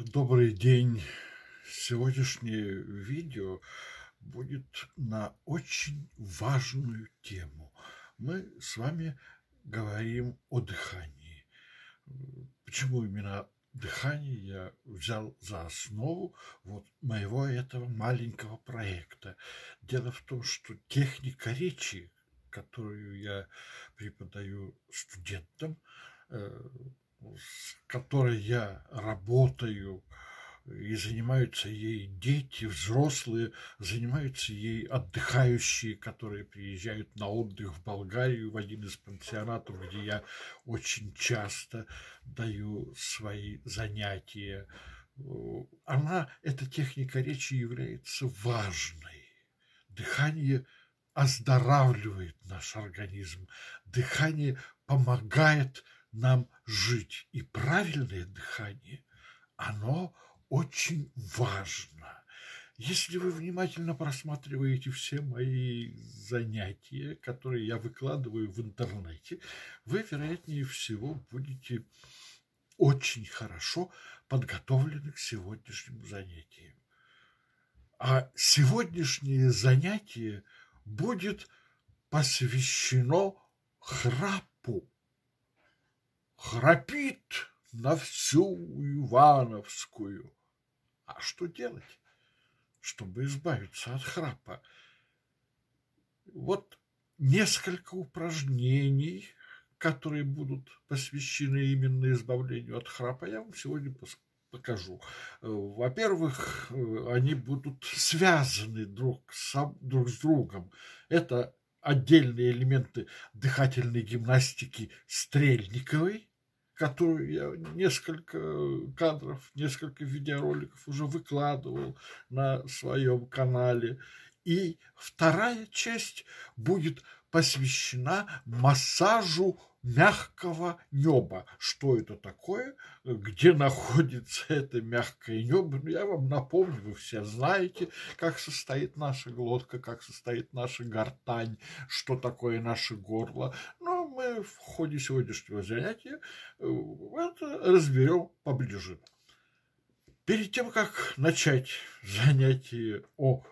Добрый день. Сегодняшнее видео будет на очень важную тему. Мы с вами говорим о дыхании. Почему именно дыхание я взял за основу моего этого маленького проекта? Дело в том, что техника речи, которую я преподаю студентам, с которой я работаю, и занимаются ей дети, взрослые, занимаются ей отдыхающие, которые приезжают на отдых в Болгарию, в один из пансионатов, где я очень часто даю свои занятия. Эта техника речи является важной. Дыхание оздоравливает наш организм. Дыхание помогает нам жить. И правильное дыхание, оно очень важно. Если вы внимательно просматриваете все мои занятия, которые я выкладываю в интернете, вы, вероятнее всего, будете очень хорошо подготовлены к сегодняшнему занятию. А сегодняшнее занятие будет посвящено храпу. Храпит на всю Ивановскую. А что делать, чтобы избавиться от храпа? Вот несколько упражнений, которые будут посвящены именно избавлению от храпа, я вам сегодня покажу. Во-первых, они будут связаны друг с другом. Это отдельные элементы дыхательной гимнастики Стрельниковой, которую я несколько кадров, несколько видеороликов уже выкладывал на своем канале. И вторая часть будет посвящена массажу мягкого неба. Что это такое? Где находится это мягкое небо? Я вам напомню, вы все знаете, как состоит наша глотка, как состоит наша гортань, что такое наше горло. Но мы в ходе сегодняшнего занятия это разберем поближе. Перед тем, как начать занятие о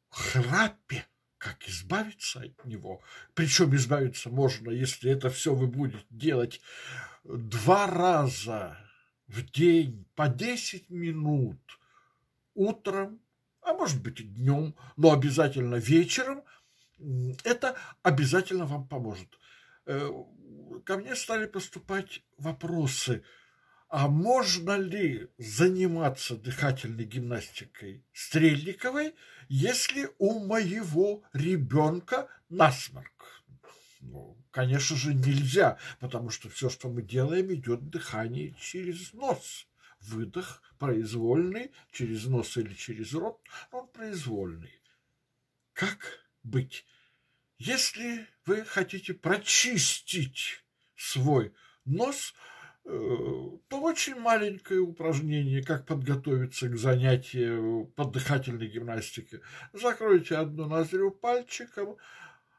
храпе, как избавиться от него, причем избавиться можно, если это все вы будете делать 2 раза в день по 10 минут, утром, а может быть и днем, но обязательно вечером, это обязательно вам поможет. Ко мне стали поступать вопросы: а можно ли заниматься дыхательной гимнастикой Стрельниковой, если у моего ребенка насморк? Ну, конечно же, нельзя, потому что все, что мы делаем, идет дыхание через нос. Выдох произвольный через нос или через рот, он произвольный. Как быть? Если вы хотите прочистить свой нос, то очень маленькое упражнение, как подготовиться к занятию по дыхательной гимнастике. Закройте одну ноздрю пальчиком,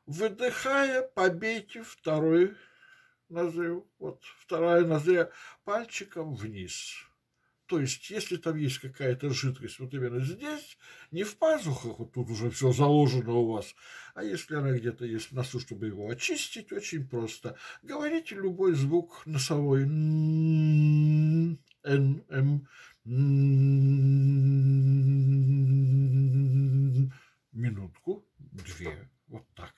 выдыхая, побейте второй ноздрю. Вот вторая ноздря пальчиком вниз. То есть, если там есть какая-то жидкость вот именно здесь, не в пазухах, вот тут уже все заложено у вас, а если она где-то есть в носу, чтобы его очистить, очень просто. Говорите любой звук носовой. Н, М, минутку, 2, вот так.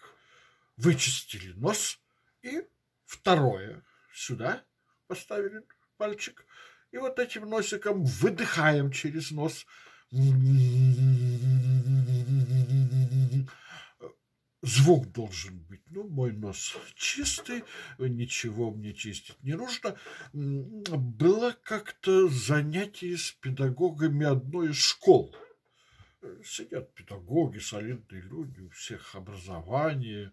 Вычистили нос и второе сюда поставили пальчик. И вот этим носиком выдыхаем через нос. Звук должен быть. Ну, мой нос чистый, ничего мне чистить не нужно. Было как-то занятие с педагогами одной из школ. Сидят педагоги, солидные люди, у всех образование.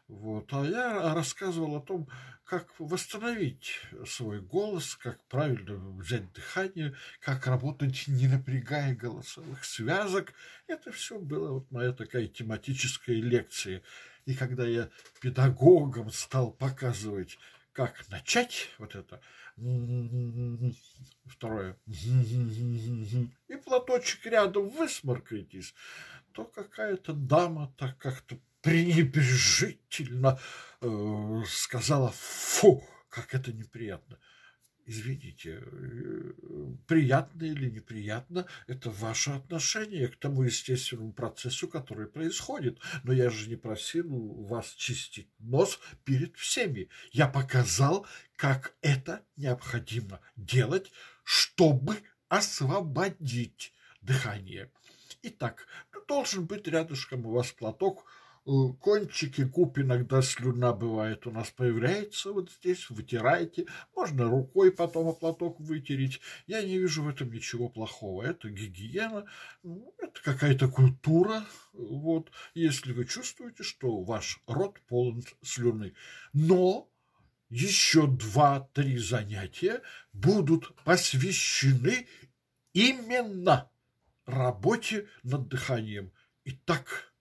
Вот. А я рассказывал о том, как восстановить свой голос, как правильно взять дыхание, как работать, не напрягая голосовых связок. Это все было вот моя такая тематическая лекция. И когда я педагогам стал показывать, как начать вот это, второе. И платочек рядом высморкаетесь, то какая-то дама так как-то пренебрежительно сказала: «Фу, как это неприятно». Извините, приятно или неприятно, это ваше отношение к тому естественному процессу, который происходит. Но я же не просил вас чистить нос перед всеми. Я показал, как это необходимо делать, чтобы освободить дыхание. Итак, должен быть рядышком у вас платок, кончики губ, иногда слюна бывает у нас появляется вот здесь, вытираете, можно рукой потом о платок вытереть. Я не вижу в этом ничего плохого. Это гигиена, это какая-то культура. Вот, если вы чувствуете, что ваш рот полон слюны. Но еще 2-3 занятия будут посвящены именно работе над дыханием. Итак,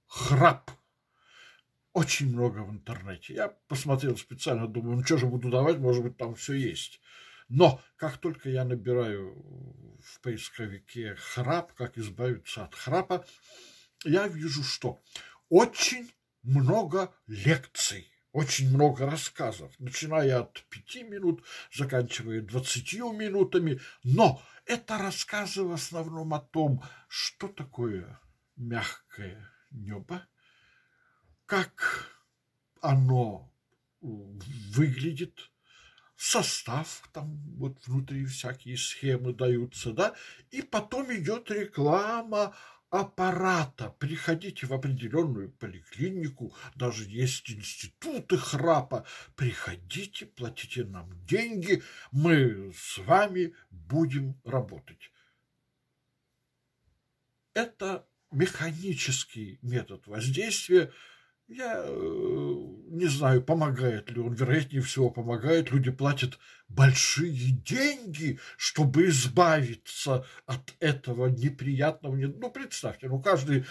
храп. Очень много в интернете. Я посмотрел специально, думаю, ну что же буду давать, может быть, там все есть. Но как только я набираю в поисковике храп, как избавиться от храпа, я вижу, что очень много лекций, очень много рассказов, начиная от 5 минут, заканчивая 20 минутами. Но это рассказы в основном о том, что такое мягкое небо, как оно выглядит, состав, там вот внутри всякие схемы даются, да, и потом идет реклама аппарата. Приходите в определенную поликлинику, даже есть институты храпа, приходите, платите нам деньги, мы с вами будем работать. Это механический метод воздействия. Я не знаю, помогает ли он, вероятнее всего помогает. Люди платят большие деньги, чтобы избавиться от этого неприятного. Ну, представьте, ну, каждый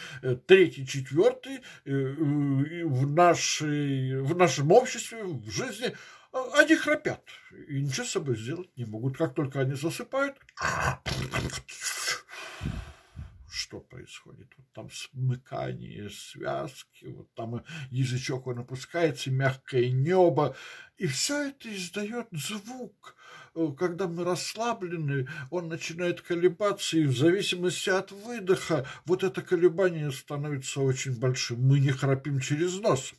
третий, четвертый в нашем обществе, в жизни, они храпят. И ничего с собой сделать не могут. Как только они засыпают, что происходит? Вот там смыкание связки, вот там язычок он опускается, мягкое небо, и все это издает звук. Когда мы расслаблены, он начинает колебаться, и в зависимости от выдоха вот это колебание становится очень большим. Мы не храпим через нос.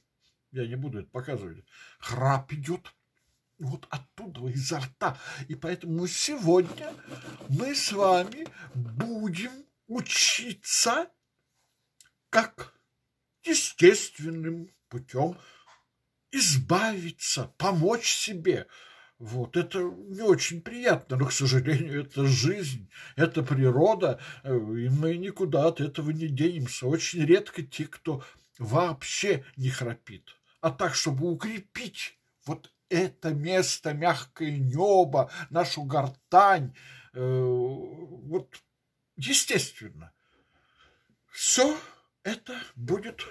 Я не буду это показывать. Храп идет вот оттуда, изо рта. И поэтому сегодня мы с вами будем учиться, как естественным путем избавиться, помочь себе. Вот, это не очень приятно, но, к сожалению, это жизнь, это природа, и мы никуда от этого не денемся. Очень редко те, кто вообще не храпит. А так, чтобы укрепить вот это место, мягкое небо, нашу гортань, вот естественно, все это будет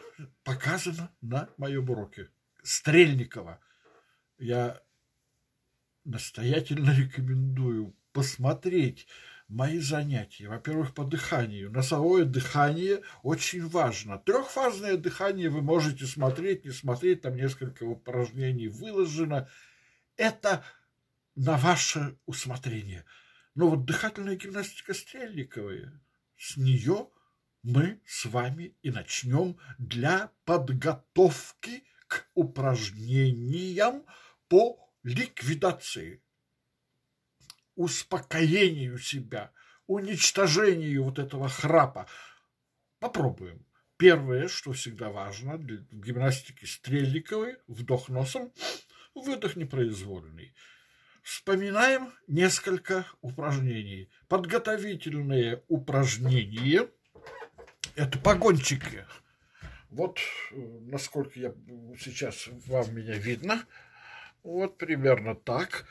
показано на моем уроке. Стрельникова. Я настоятельно рекомендую посмотреть мои занятия. Во-первых, по дыханию. Носовое дыхание очень важно. Трехфазное дыхание вы можете смотреть, не смотреть, там несколько упражнений выложено. Это на ваше усмотрение. Но вот дыхательная гимнастика Стрельниковой, с нее мы с вами и начнем для подготовки к упражнениям по ликвидации, успокоению себя, уничтожению вот этого храпа. Попробуем. Первое, что всегда важно для гимнастики Стрельниковой, вдох носом, выдох непроизвольный. Вспоминаем несколько упражнений. Подготовительные упражнения – это погончики. Вот, насколько я сейчас вам меня видно, вот примерно так.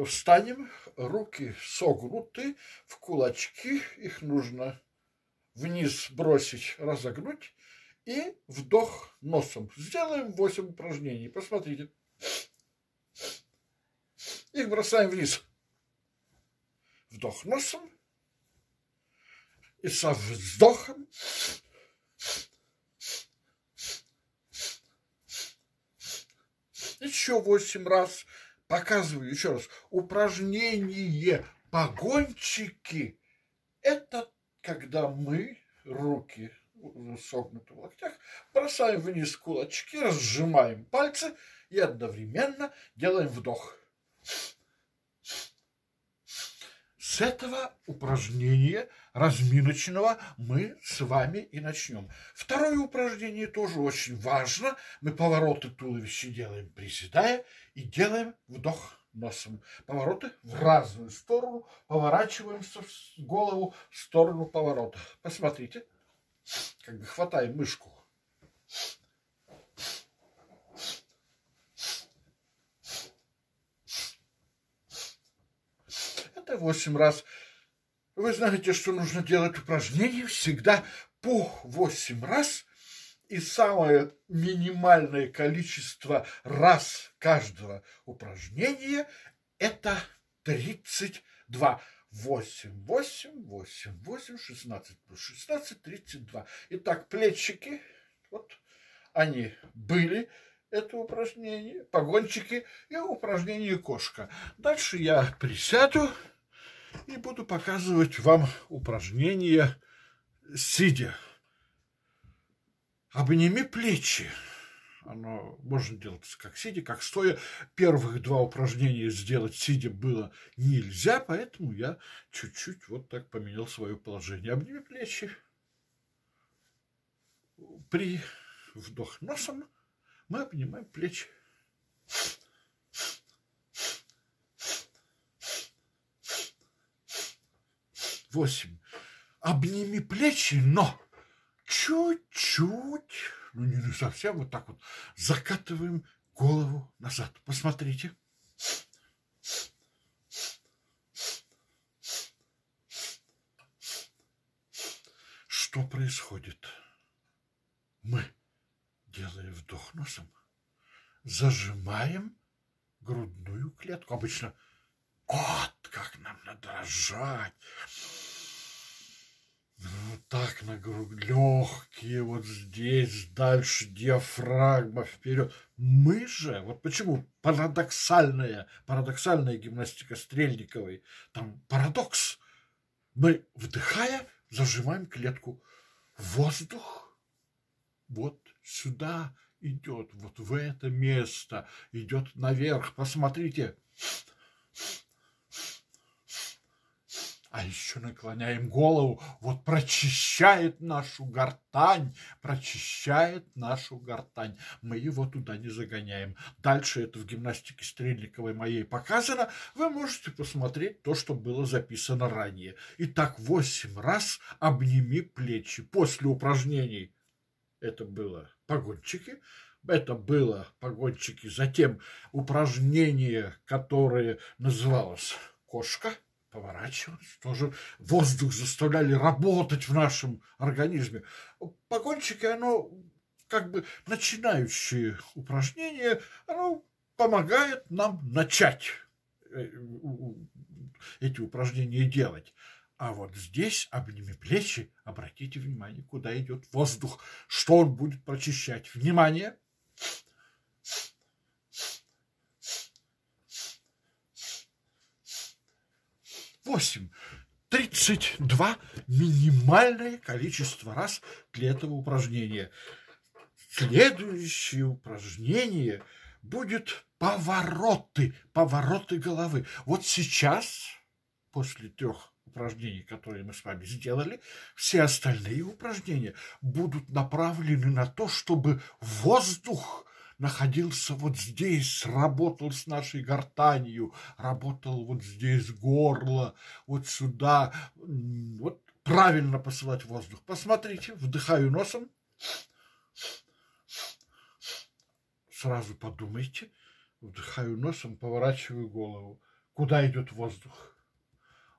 Встанем, руки согнуты в кулачки, их нужно вниз бросить, разогнуть, и вдох носом. Сделаем 8 упражнений. Посмотрите. Их бросаем вниз. Вдох носом. И со вздохом еще 8 раз. Показываю еще раз. Упражнение погончики. Это когда мы руки согнуты в локтях, бросаем вниз кулачки, разжимаем пальцы и одновременно делаем вдох. С этого упражнения разминочного мы с вами и начнем. Второе упражнение тоже очень важно. Мы повороты туловища делаем, приседая, и делаем вдох носом. Повороты в разную сторону, поворачиваемся голову в сторону поворота. Посмотрите, как бы хватаем мышку. Это 8 раз. Вы знаете, что нужно делать упражнения всегда по 8 раз. И самое минимальное количество раз каждого упражнения – это 32. 8, 8, 8, 8, 16 плюс 16, 32. Итак, плечики, вот они были, это упражнение, погончики и упражнение кошка. Дальше я присяду и буду показывать вам упражнения сидя. Обними плечи. Оно можно делать как сидя, как стоя. Первых 2 упражнения сделать сидя было нельзя, поэтому я чуть-чуть вот так поменял свое положение. Обними плечи. При вдох носом мы обнимаем плечи. Восемь. Обними плечи, но чуть-чуть, ну не совсем, вот так вот, закатываем голову назад. Посмотрите. Что происходит? Мы, делая вдох носом, зажимаем грудную клетку. Обычно вот как нам надо рожать. Вот так на грудь, легкие, вот здесь, дальше диафрагма вперед. Мы же, вот почему парадоксальная гимнастика Стрельниковой, там парадокс. Мы, вдыхая, зажимаем клетку. Воздух вот сюда идет, вот в это место, идет наверх. Посмотрите. А еще наклоняем голову, вот прочищает нашу гортань, Мы его туда не загоняем. Дальше это в гимнастике Стрельниковой моей показано. Вы можете посмотреть то, что было записано ранее. Итак, 8 раз обними плечи. После упражнений это было погончики. Затем упражнение, которое называлось кошка. Поворачивались, тоже воздух заставляли работать в нашем организме. Погончики, оно как бы начинающее упражнение, оно помогает нам начать эти упражнения делать. А вот здесь обними плечи, обратите внимание, куда идет воздух, что он будет прочищать. Внимание! 8. 32 минимальное количество раз для этого упражнения. Следующее упражнение будет повороты головы. Вот сейчас, после 3 упражнений, которые мы с вами сделали, все остальные упражнения будут направлены на то, чтобы воздух находился вот здесь, работал с нашей гортанью, работал вот здесь горло, вот сюда, вот правильно посылать воздух. Посмотрите, вдыхаю носом, сразу подумайте, вдыхаю носом, поворачиваю голову. Куда идет воздух?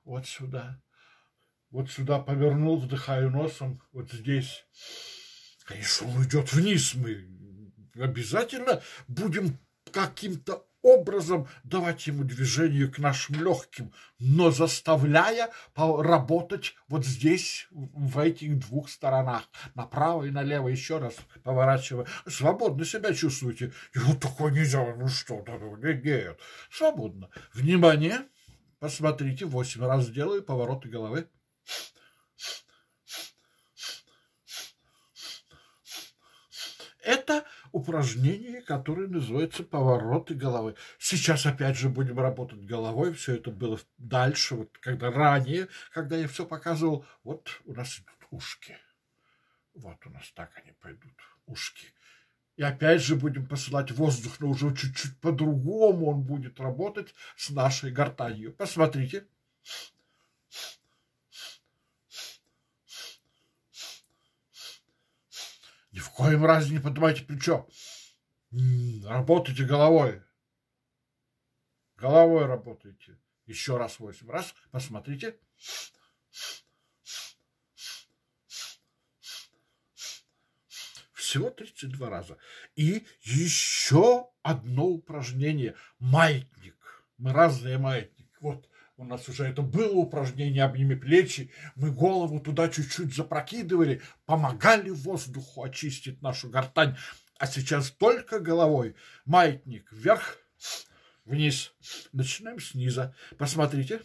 Вот сюда. Вот сюда повернул, вдыхаю носом, вот здесь. Конечно, он идет вниз, мы обязательно будем каким-то образом давать ему движение к нашим легким, но заставляя работать вот здесь, в этих двух сторонах, направо и налево, еще раз поворачивая. Свободно себя чувствуете. И вот такое нельзя, ну что, нет, свободно. Внимание, посмотрите, 8 раз делаю повороты головы. Это упражнение, которое называется повороты головы. Сейчас опять же будем работать головой. Все это было дальше, вот когда ранее, когда я все показывал. Вот у нас идут ушки. Вот у нас так они пойдут, ушки. И опять же будем посылать воздух, но уже чуть-чуть по-другому он будет работать с нашей гортанью. Посмотрите. Ни в коем разе не поднимайте плечо. Работайте головой. Головой работайте. Еще раз 8 раз. Посмотрите. Всего 32 раза. И еще одно упражнение. Маятник. Мы разные маятники. Вот. У нас уже это было упражнение «Обними плечи». Мы голову туда чуть-чуть запрокидывали, помогали воздуху очистить нашу гортань. А сейчас только головой. Маятник вверх, вниз. Начинаем снизу. Посмотрите.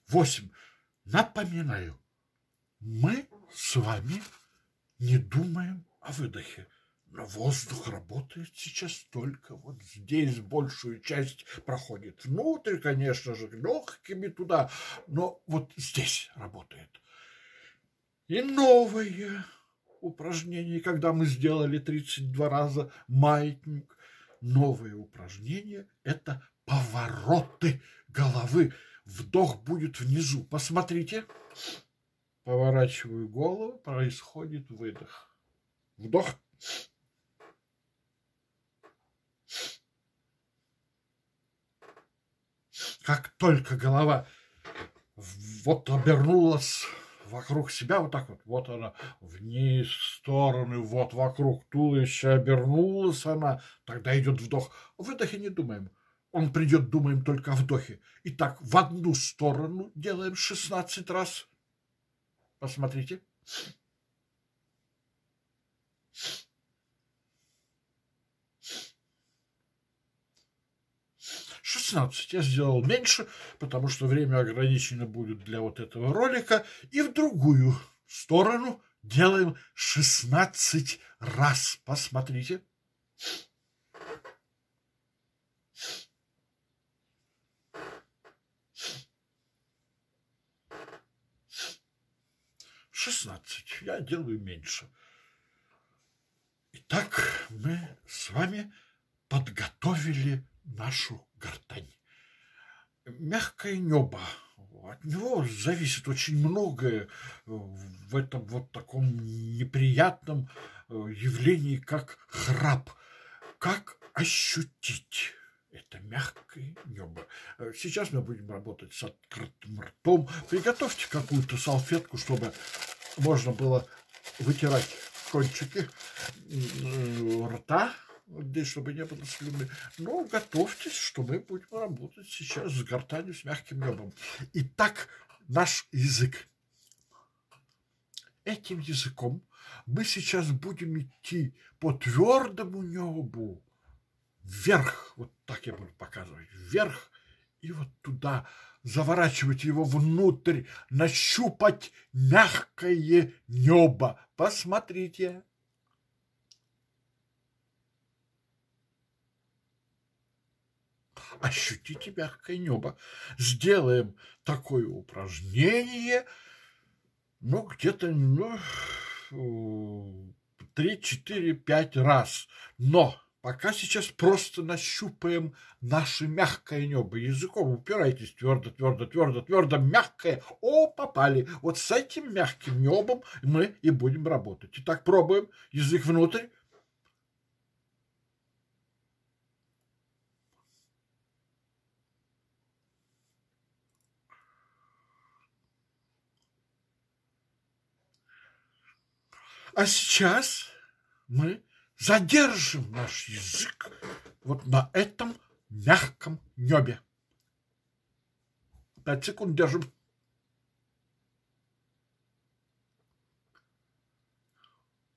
Восемь. Напоминаю, мы с вами не думаем о выдохе. Но воздух работает сейчас только вот здесь, большую часть проходит внутрь, конечно же, легкими туда, но вот здесь работает. И новое упражнение, когда мы сделали 32 раза маятник, новое упражнение – это повороты головы. Вдох будет внизу. Посмотрите. Поворачиваю голову, происходит выдох. Вдох. Как только голова вот обернулась вокруг себя, вот так вот она вниз, в стороны, вот вокруг туловища обернулась она, тогда идет вдох. О выдохе не думаем. Он придет, думаем только о вдохе. Итак, в одну сторону делаем 16 раз. Посмотрите. Я сделал меньше, потому что время ограничено будет для вот этого ролика. И в другую сторону делаем 16 раз. Посмотрите. Я делаю меньше. Итак, мы с вами подготовили нашу гортань. Мягкое небо. От него зависит очень многое в этом вот таком неприятном явлении, как храп. Как ощутить это мягкое небо? Сейчас мы будем работать с открытым ртом. Приготовьте какую-то салфетку, чтобы можно было вытирать кончики рта, здесь, чтобы не было слюны. Но готовьтесь, что мы будем работать сейчас с гортанью, с мягким небом. Итак, наш язык. Этим языком мы сейчас будем идти по твердому небу вверх. Вот так я буду показывать. Вверх и вот туда. Заворачивать его внутрь, нащупать мягкое небо. Посмотрите. Ощутите мягкое небо. Сделаем такое упражнение, где-то 3, 4, 5 раз. Но пока сейчас просто нащупаем наше мягкое небо. Языком упирайтесь твердо, твердо, твердо, твердо, мягкое. О, попали. Вот с этим мягким небом мы и будем работать. Итак, пробуем. Язык внутрь. А сейчас мы задержим наш язык вот на этом мягком небе. 5 секунд держим.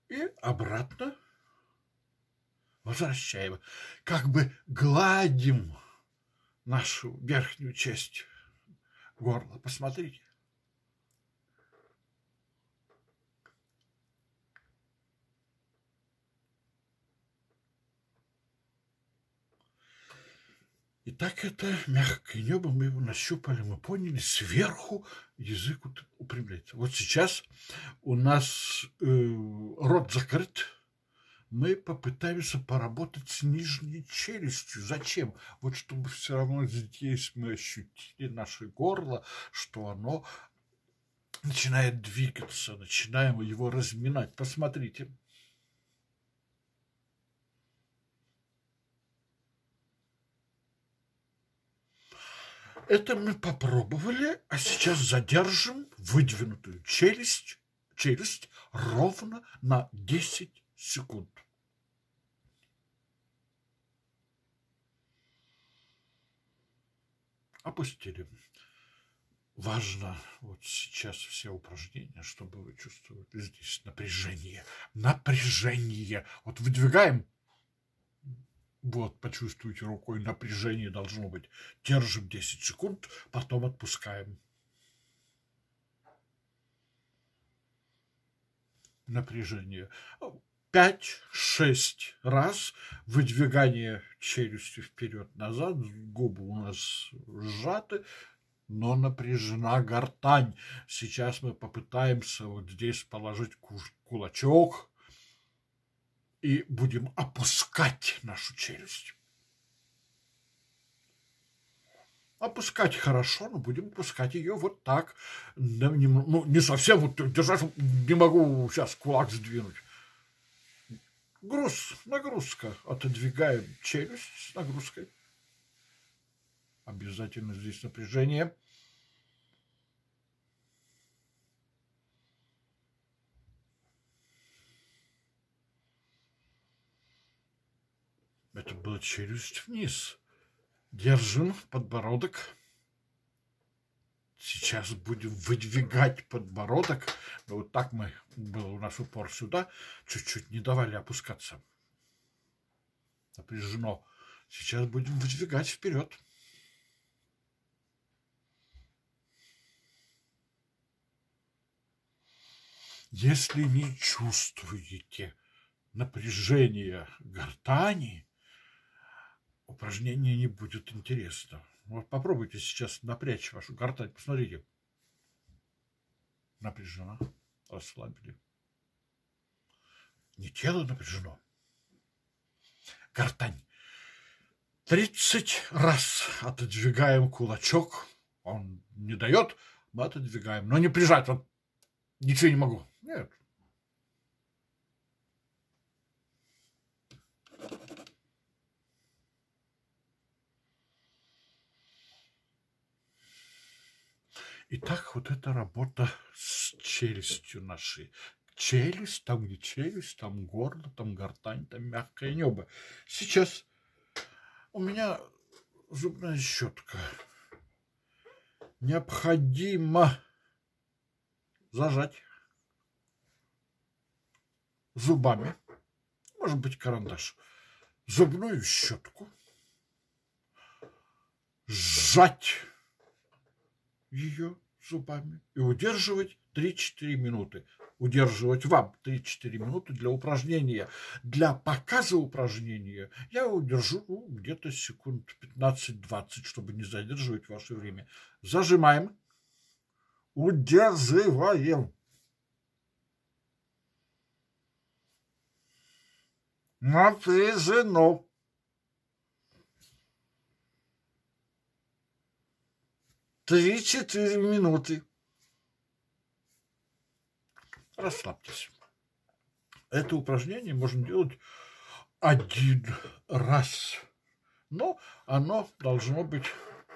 И обратно возвращаем. Как бы гладим нашу верхнюю часть горла. Посмотрите. Итак, это мягкое небо, мы его нащупали, мы поняли, сверху язык упрямляется. Вот сейчас у нас рот закрыт, мы попытаемся поработать с нижней челюстью. Зачем? Вот чтобы все равно здесь мы ощутили наше горло, что оно начинает двигаться, начинаем его разминать. Посмотрите. Это мы попробовали, а сейчас задержим выдвинутую челюсть ровно на 10 секунд. Опустили. Важно вот сейчас все упражнения, чтобы вы чувствовали здесь напряжение. Напряжение. Вот выдвигаем. Вот, почувствуйте рукой, напряжение должно быть. Держим 10 секунд, потом отпускаем. Напряжение. 5-6 раз выдвигание челюсти вперед-назад. Губы у нас сжаты, но напряжена гортань. Сейчас мы попытаемся вот здесь положить кулачок. И будем опускать нашу челюсть. Опускать хорошо, но будем опускать ее вот так. Ну, не совсем вот держать, не могу сейчас кулак сдвинуть. Нагрузка. Отодвигаем челюсть с нагрузкой. Обязательно здесь напряжение. Это была челюсть вниз. Держим подбородок. Сейчас будем выдвигать подбородок. Но вот так был у нас упор сюда. Чуть-чуть не давали опускаться. Напряжено. Сейчас будем выдвигать вперед. Если не чувствуете напряжения гортани, упражнение не будет интересно. Вот попробуйте сейчас напрячь вашу гортань. Посмотрите. Напряжено. Расслабили. Не тело напряжено. Гортань. 30 раз отодвигаем кулачок. Он не дает, мы отодвигаем. Но не прижать. Вот ничего не могу. Нет. Итак, вот эта работа с челюстью нашей. Челюсть, там где челюсть, там горло, там гортань, там мягкое небо. Сейчас у меня зубная щетка. Необходимо зажать зубами, может быть карандаш, зубную щетку, сжать ее зубами и удерживать 3-4 минуты. Удерживать вам 3-4 минуты для упражнения. Для показа упражнения я удержу где-то секунд 15-20, чтобы не задерживать ваше время. Зажимаем. Удерживаем. Напряжено. 3-4 минуты. Расслабьтесь. Это упражнение можно делать 1 раз. Но оно должно быть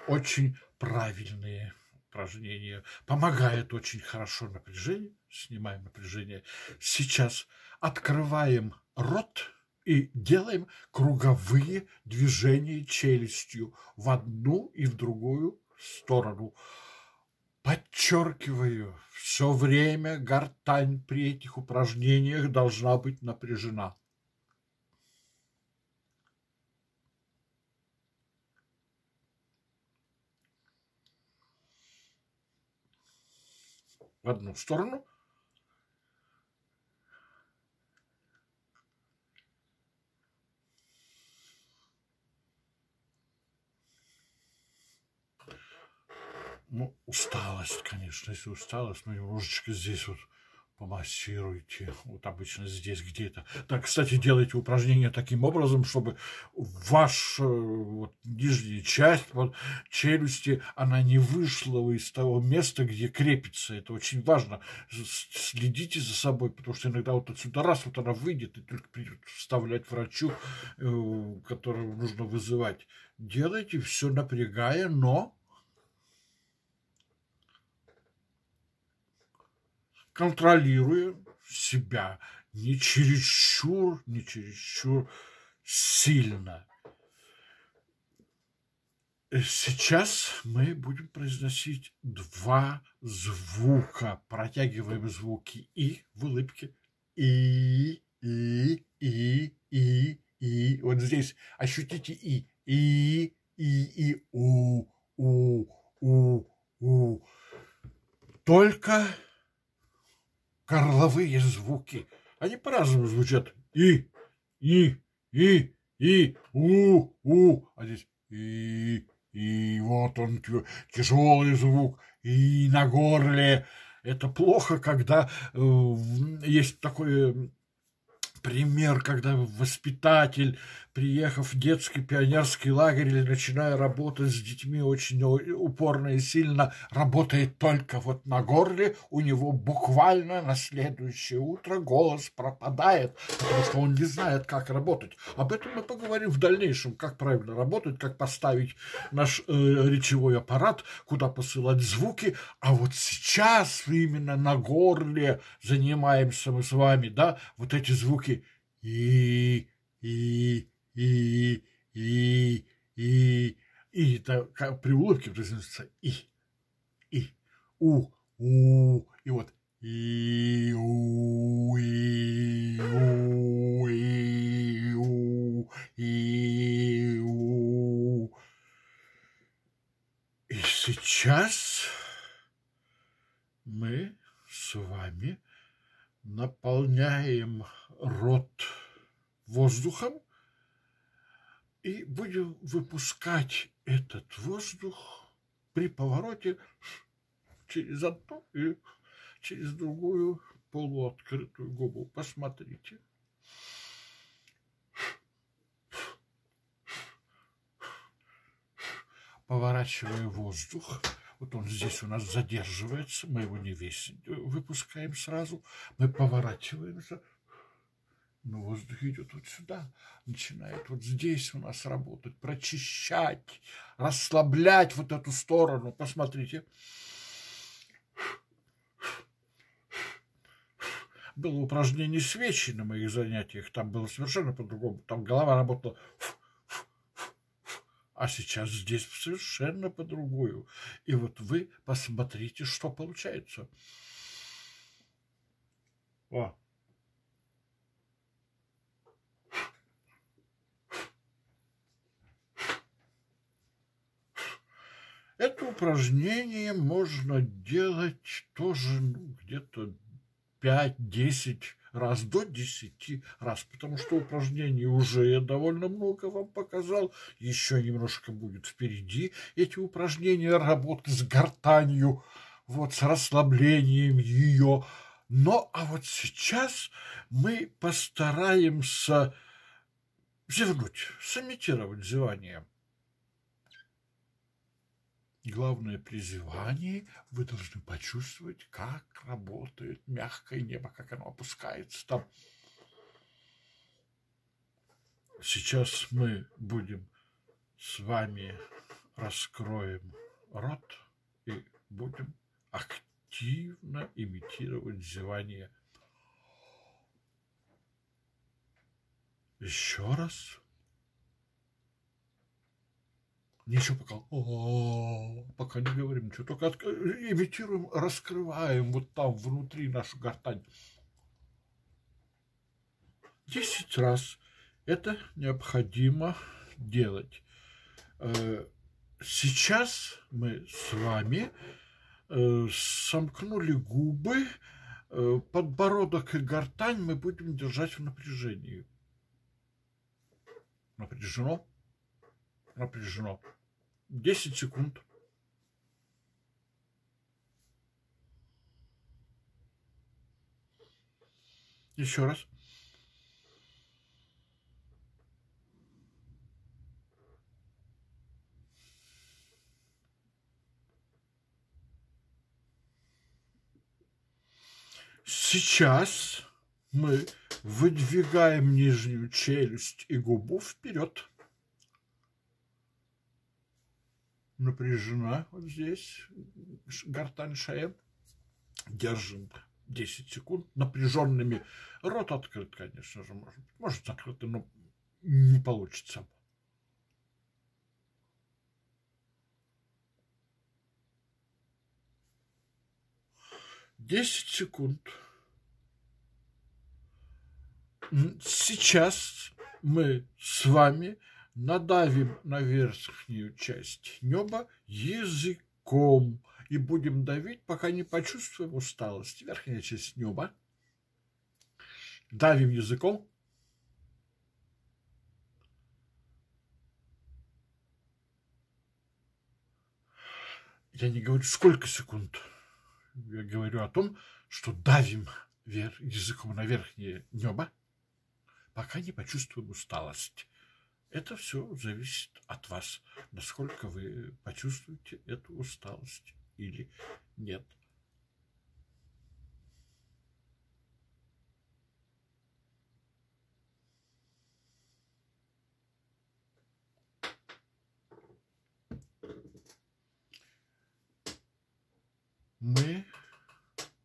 очень правильное упражнение. Помогает очень хорошо напряжение. Снимаем напряжение. Сейчас открываем рот и делаем круговые движения челюстью в одну и в другую сторону. Подчеркиваю, все время гортань при этих упражнениях должна быть напряжена. В одну сторону. Ну, усталость, конечно, если усталость, ну, немножечко здесь вот помассируйте, вот обычно здесь где-то. Так, кстати, делайте упражнения таким образом, чтобы ваша вот, нижняя часть вот, челюсти, она не вышла из того места, где крепится. Это очень важно. Следите за собой, потому что иногда вот отсюда раз вот она выйдет, и только придет вставлять врачу, которого нужно вызывать. Делайте все напрягая, но контролируя себя не чересчур сильно. Сейчас мы будем произносить два звука. Протягиваем звуки «и» в улыбке. И. Вот здесь ощутите «и». И. У. Только горловые звуки. Они по-разному звучат. И, у. А здесь и вот он, тяжелый звук. И на горле. Это плохо, когда есть такой пример, когда воспитатель, приехав в детский пионерский лагерь или начиная работать с детьми очень упорно и сильно, работает только вот на горле, у него буквально на следующее утро голос пропадает, потому что он не знает, как работать. Об этом мы поговорим в дальнейшем, как правильно работать, как поставить наш речевой аппарат, куда посылать звуки. А вот сейчас именно на горле занимаемся мы с вами, да, вот эти звуки и это при улыбке произносится и у, и вот и у, и у, и у, и у. И сейчас мы с вами наполняем рот воздухом и будем выпускать этот воздух при повороте через одну и через другую полуоткрытую губу. Посмотрите. Поворачивая воздух, вот он здесь у нас задерживается, мы его не весь выпускаем сразу, мы поворачиваемся, но воздух идет вот сюда, начинает вот здесь у нас работать, прочищать, расслаблять вот эту сторону. Посмотрите. Было упражнение свечи на моих занятиях, там было совершенно по-другому, там голова работала. А сейчас здесь совершенно по-другому. И вот вы посмотрите, что получается. О. Это упражнение можно делать тоже где-то 5-10 раз, до 10 раз, потому что упражнений уже я довольно много вам показал, еще немножко будет впереди эти упражнения работы с гортанью, вот с расслаблением ее. Но а вот сейчас мы постараемся зевнуть, сымитировать зевание. Главное, при зевании вы должны почувствовать, как работает мягкое небо, как оно опускается там. Сейчас мы будем с вами раскроем рот и будем активно имитировать зевание. Еще раз. Ничего пока. Пока не говорим ничего. Только имитируем, раскрываем вот там внутри нашу гортань. 10 раз это необходимо делать. Сейчас мы с вами сомкнули губы, подбородок и гортань мы будем держать в напряжении. Напряжено. Напряжено. 10 секунд. Еще раз. Сейчас мы выдвигаем нижнюю челюсть и губу вперед. Напряжена вот здесь гортань, шея. Держим 10 секунд напряженными. Рот открыт, конечно же, может закрытый, но не получится. Десять секунд. Сейчас мы с вами надавим на верхнюю часть неба языком и будем давить, пока не почувствуем усталость. Верхняя часть неба. Давим языком. Я не говорю, сколько секунд. Я говорю о том, что давим языком на верхнее небо, пока не почувствуем усталость. Это все зависит от вас, насколько вы почувствуете эту усталость или нет. Мы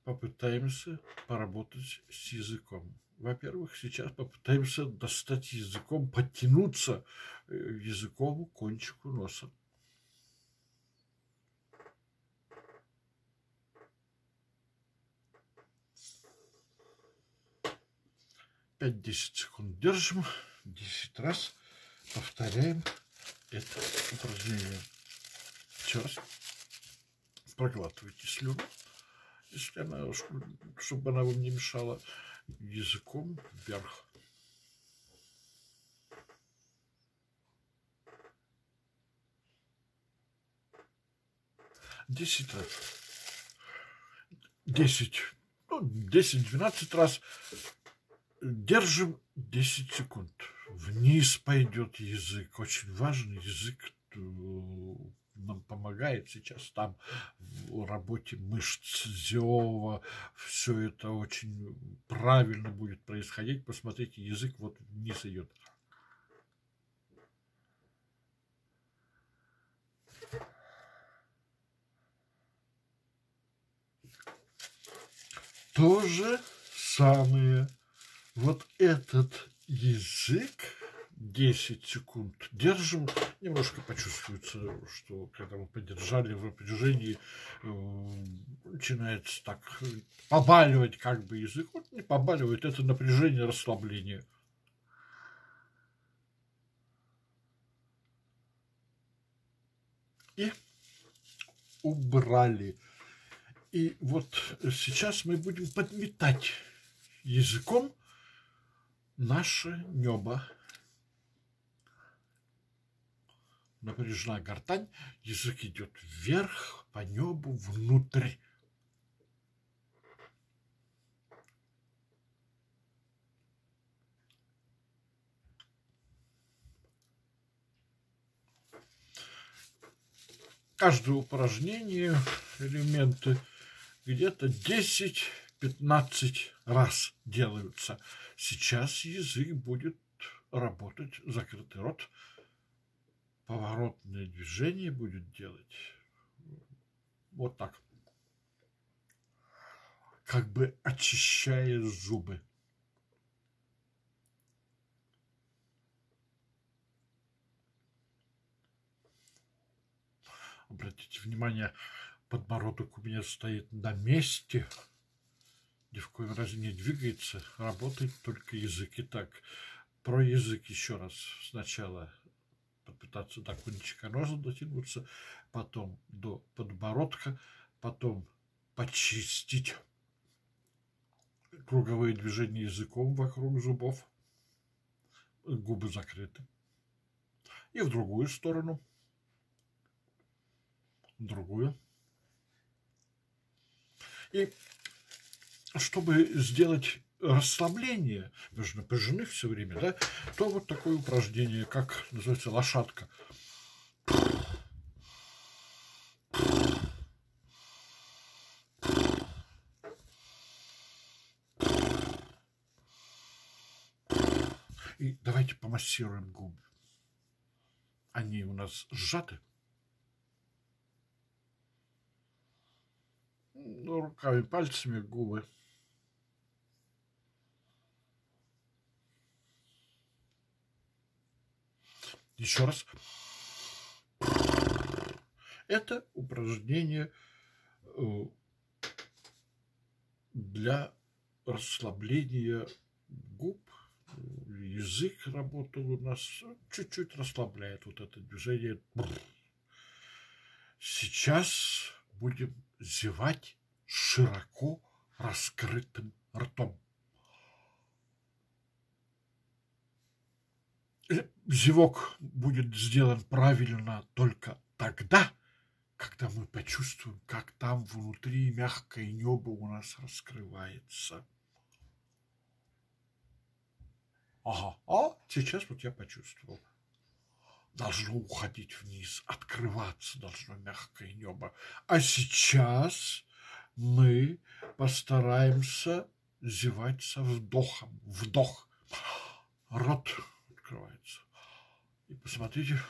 попытаемся поработать с языком. Во-первых, сейчас попытаемся достать языком, подтянуться языком к кончику носа. Пять-10 секунд держим, 10 раз повторяем это упражнение. Еще раз. Проглатывайте слюну, если она, чтобы она вам не мешала, языком вверх. Десять раз. 10-12 раз. Держим 10 секунд. Вниз пойдет язык. Очень важный язык. Нам помогает сейчас там в работе мышц зева. Все это очень правильно будет происходить. Посмотрите, язык вот вниз идет. То же самое. Вот этот язык 10 секунд держим. Немножко почувствуется, что когда мы подержали в напряжении, начинается так побаливать как бы язык. Вот не побаливает, это напряжение, расслабление. И убрали. И вот сейчас мы будем подметать языком наше небо. Напряжена гортань, язык идет вверх, по небу, внутрь. Каждое упражнение, элементы где-то 10-15 раз делаются. Сейчас язык будет работать, закрытый рот. Поворотное движение будет делать вот так, как бы очищая зубы. внимание, подбородок у меня стоит на месте, ни в коем разе не двигается, работает только язык. Итак, про язык еще раз. Сначала попытаться до кончика носа дотянуться, потом до подбородка, потом почистить круговые движения языком вокруг зубов, губы закрыты, и в другую сторону, в другую. И чтобы сделать расслабление, вы же напряжены все время, да, то вот такое упражнение, как называется, лошадка. И давайте помассируем губы. Они у нас сжаты. Руками, пальцами губы. Еще раз. Это упражнение для расслабления губ. Язык работал у нас, чуть-чуть расслабляет вот это движение. Сейчас будем зевать широко раскрытым ртом. Зевок будет сделан правильно только тогда, когда мы почувствуем, как там внутри мягкое небо у нас раскрывается. Ага, сейчас вот я почувствовал. Должно уходить вниз, открываться должно мягкое небо. А сейчас мы постараемся зевать со вдохом. Вдох. Рот открывается. И посмотрите.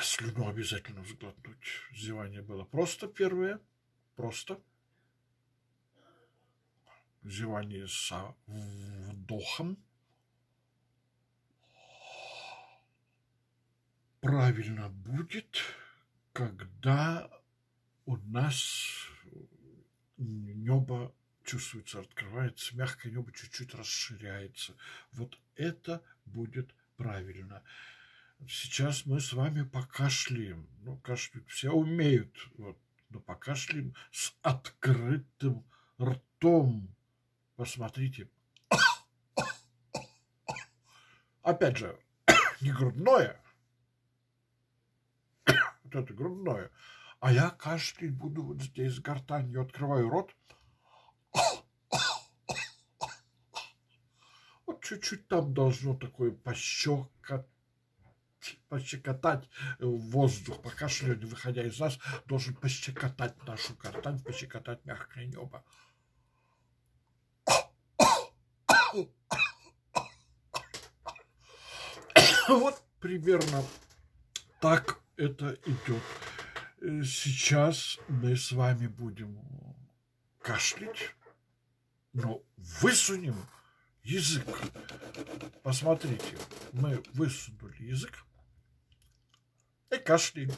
Слюну обязательно сглотнуть. Зевание было просто первое. Просто. Зевание со вдохом. Правильно будет, когда у нас небо чувствуется, открывается, мягкое небо чуть-чуть расширяется. Вот это будет правильно. Сейчас мы с вами покашляем. Ну, кашлять все умеют. Вот, но покашляем с открытым ртом. Посмотрите. Опять же, не грудное. Вот это грудное. А я кашлять буду вот здесь с гортанью. Открываю рот. Вот чуть-чуть там должно такое пощекотать воздух. Покашливание, выходя из нас, должен пощекотать нашу гортань, пощекотать мягкое небо. Вот примерно так это идет. Сейчас мы с вами будем кашлять, но высунем язык. Посмотрите, мы высунули язык и кашляем.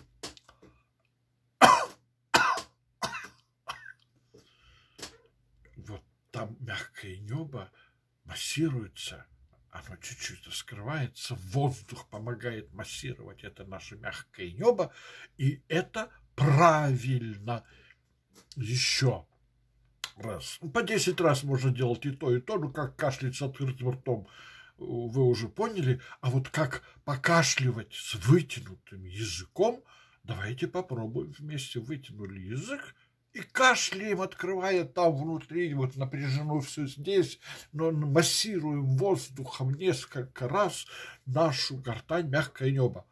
Вот там мягкое небо массируется. Оно чуть-чуть раскрывается, воздух помогает массировать это наше мягкое небо, и это правильно. Еще раз. По 10 раз можно делать и то, ну как кашлять с открытым ртом, вы уже поняли, а вот как покашливать с вытянутым языком, давайте попробуем вместе. Вытянули язык и кашляем, открывая там внутри, вот напряжено все здесь, но массируем воздухом несколько раз нашу гортань, мягкое небо.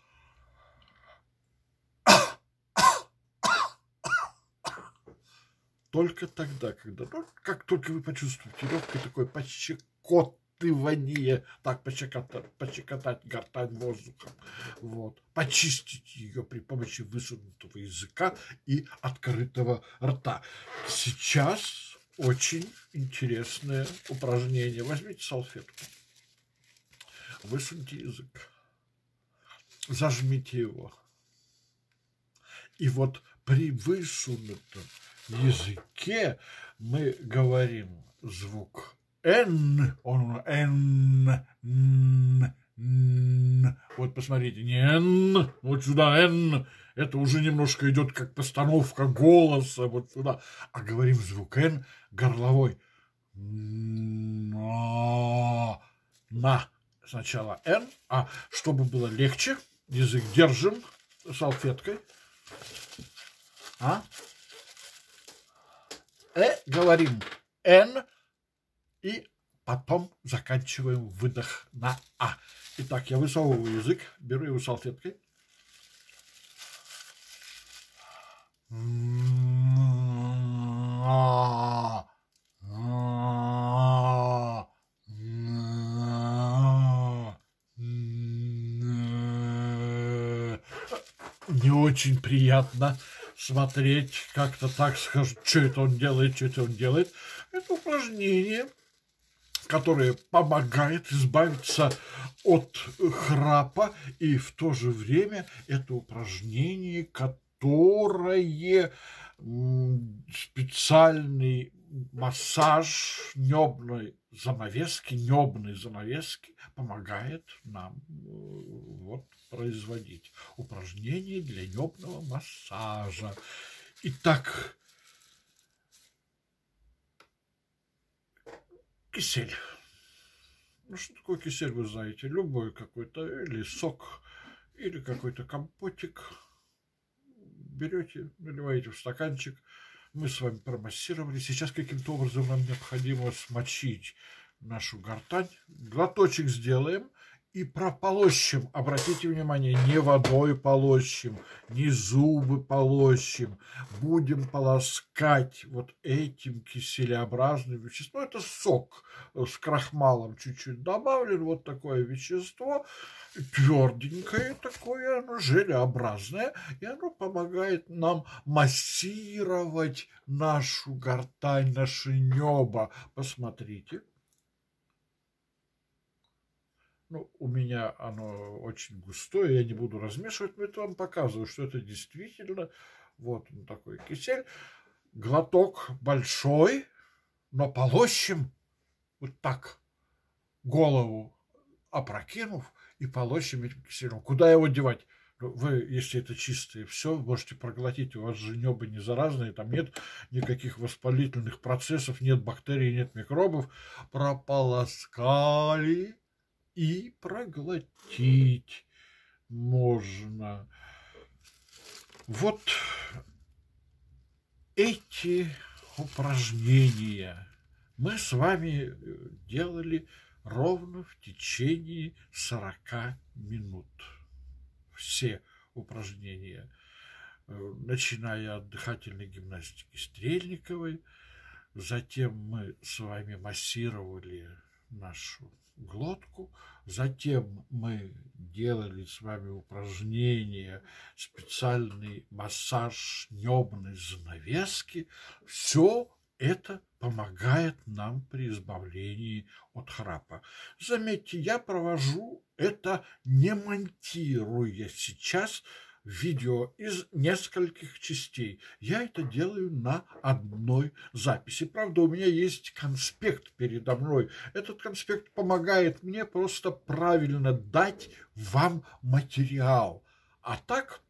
Только тогда, когда, ну, как только вы почувствуете легкое такое пощекотывание, так, пощекотать гортань воздухом, вот, почистить ее при помощи высунутого языка и открытого рта. Сейчас очень интересное упражнение. Возьмите салфетку, высуньте язык. зажмите его. И вот при высунутом языке мы говорим звук «н», он «н», «н», «н». Вот посмотрите, не «н», вот сюда «н». Это уже немножко идет как постановка голоса, вот сюда. А говорим звук «н» горловой. На. Сначала «н», а чтобы было легче, язык держим салфеткой. Говорим «н» и потом заканчиваем выдох на «а». Итак, я высовываю язык, беру его салфеткой. Не очень приятно смотреть, как-то так скажут, что это он делает, что это он делает. Это упражнение, которое помогает избавиться от храпа, и в то же время это упражнение, которое специальный массаж небной занавески помогает нам вот производить упражнения для небного массажа. Итак, кисель. Ну, что такое кисель, вы знаете, любой какой-то, или сок, или какой-то компотик. Берете, наливаете в стаканчик. Мы с вами промассировали. Сейчас каким-то образом нам необходимо смочить нашу гортань. Глоточек сделаем и прополощем. Обратите внимание, не водой полощем, не зубы полощем. Будем полоскать вот этим киселеобразным веществом. Это сок с крахмалом чуть-чуть добавлен. Вот такое вещество. Тверденькое такое, оно желеобразное. И оно помогает нам массировать нашу гортань, наше небо. Посмотрите. Ну, у меня оно очень густое, я не буду размешивать, но это вам показываю, что это действительно вот он такой кисель. Глоток большой, но полощем вот так, голову опрокинув и полощем этим киселем. Куда его девать? Вы, если это чистое все, можете проглотить. У вас же небо не заразное, там нет никаких воспалительных процессов, нет бактерий, нет микробов. Прополоскали и проглотить можно. Вот эти упражнения мы с вами делали ровно в течение 40 минут. Все упражнения, начиная от дыхательной гимнастики Стрельниковой, затем мы с вами массировали нашу глотку, затем мы делали с вами упражнения, специальный массаж небной занавески. Все это помогает нам при избавлении от храпа. Заметьте, я провожу это, не монтируя сейчас видео из нескольких частей. Я это делаю на одной записи. Правда, у меня есть конспект передо мной. Этот конспект помогает мне просто правильно дать вам материал. А так,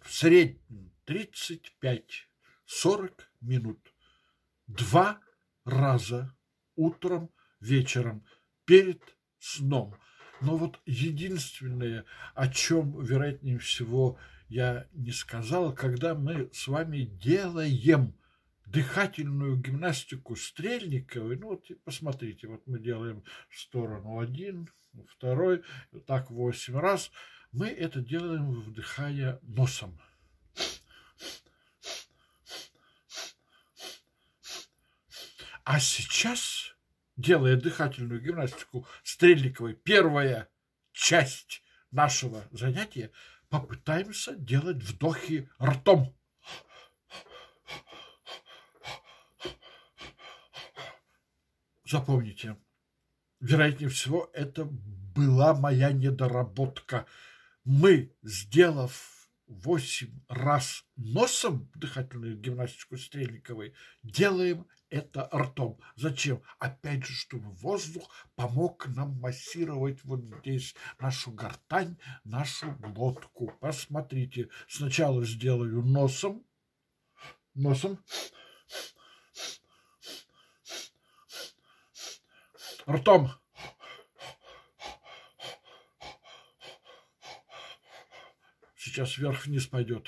в среднем 35-40 минут. 2 раза утром, вечером, перед сном. Но вот единственное, о чем, вероятнее всего, я не сказал, когда мы с вами делаем дыхательную гимнастику Стрельниковой, ну вот посмотрите, вот мы делаем в сторону 1, 2, так 8 раз, мы это делаем, вдыхая носом. А сейчас, делая дыхательную гимнастику Стрельниковой, первая часть нашего занятия, попытаемся делать вдохи ртом. Запомните, вероятнее всего, это была моя недоработка мы, сделав 8 раз носом дыхательную гимнастику Стрельниковой, делаем это ртом. Зачем? Опять же, чтобы воздух помог нам массировать вот здесь нашу гортань, нашу глотку. Посмотрите, сначала сделаю носом, ртом. Сейчас вверх-вниз пойдет.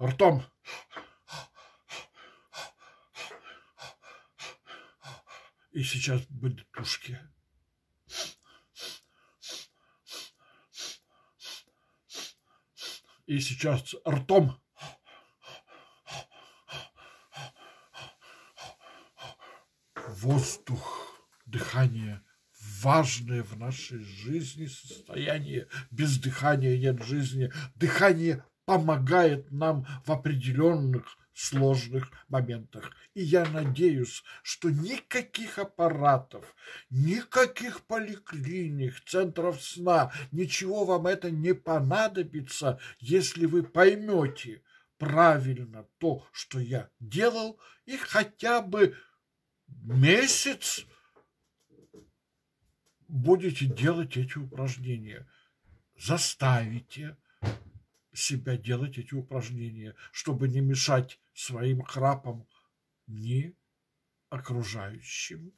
Ртом. И сейчас будет ушки. И сейчас ртом. Воздух, дыхание важное в нашей жизни состояние. Без дыхания нет жизни. Дыхание помогает нам в определенных сложных моментах. И я надеюсь, что никаких аппаратов, никаких поликлиник, центров сна, ничего вам это не понадобится, если вы поймете правильно то, что я делал, и хотя бы месяц будете делать эти упражнения. Заставите себя делать эти упражнения, чтобы не мешать своим храпом ни окружающим,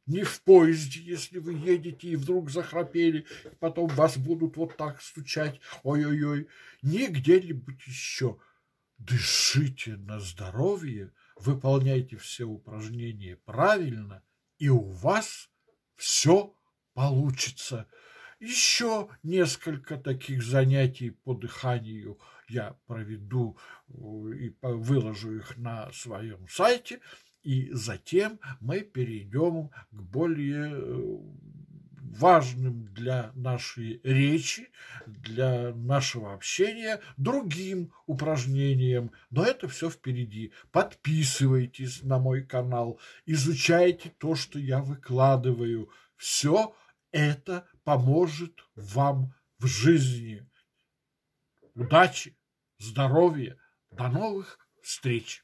ни в поезде, если вы едете и вдруг захрапели, и потом вас будут вот так стучать, ой-ой-ой, ни где-нибудь еще. Дышите на здоровье, выполняйте все упражнения правильно, и у вас все получится. Еще несколько таких занятий по дыханию я проведу и выложу их на своем сайте, и затем мы перейдем к более важным для нашей речи, для нашего общения другим упражнениям. Но это все впереди. Подписывайтесь на мой канал, изучайте то, что я выкладываю. Все это поможет вам в жизни. Удачи, здоровья, до новых встреч!